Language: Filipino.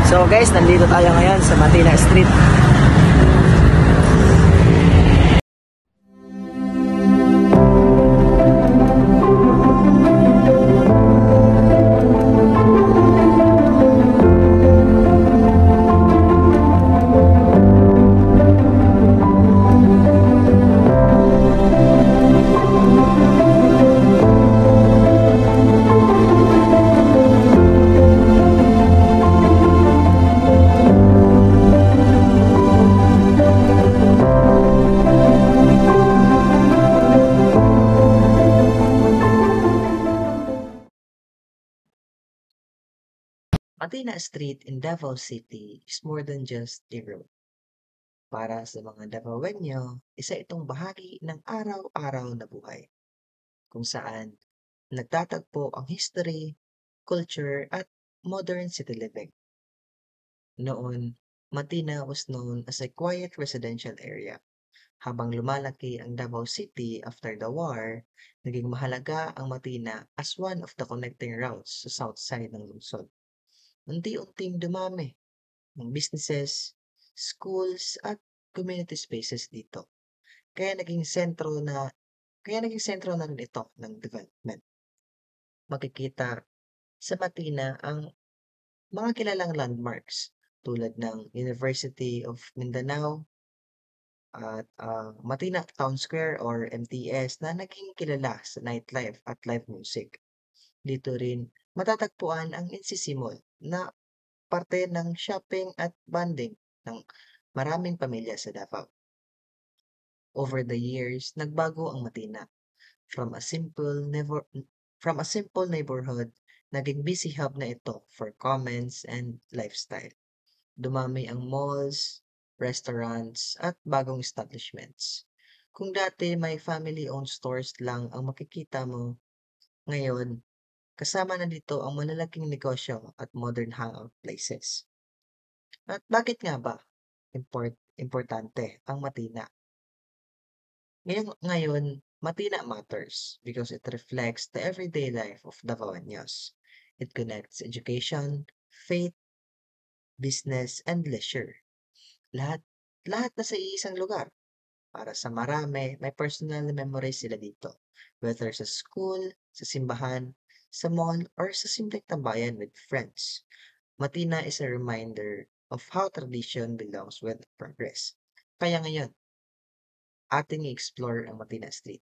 So guys, nandito tayo ngayon sa Matina Street. Matina Street in Davao City is more than just a road. Para sa mga Davaoenyo, isa itong bahagi ng araw-araw na buhay, kung saan nagtatagpo ang history, culture, at modern city living. Noon, Matina was known as a quiet residential area. Habang lumalaki ang Davao City after the war, naging mahalaga ang Matina as one of the connecting routes sa south side ng lungsod. Unti-unting dumami ng businesses, schools, at community spaces dito. Kaya naging sentro na rin ito ng development. Makikita sa Matina ang mga kilalang landmarks tulad ng University of Mindanao at Matina Town Square or MTS na naging kilala sa nightlife at live music. Dito rin matatagpuan ang NCC Mall na parte ng shopping at bonding ng maraming pamilya sa Davao. Over the years, nagbago ang Matina from a simple neighborhood, naging busy hub na ito for comments and lifestyle. Dumami ang malls, restaurants, at bagong establishments. Kung dati may family-owned stores lang ang makikita mo, ngayon, kasama na dito ang malalaking negosyo at modern hangout places. At bakit nga ba importante ang Matina? Ngayon, Matina matters because it reflects the everyday life of Davaoenos. It connects education, faith, business, and leisure. Lahat, lahat na sa isang lugar. Para sa marami, may personal memories sila dito. Whether sa school, sa simbahan, sa mall, or sa simpleng tambayan with friends. Matina is a reminder of how tradition belongs with progress. Kaya ngayon, ating i-explore ang Matina Street.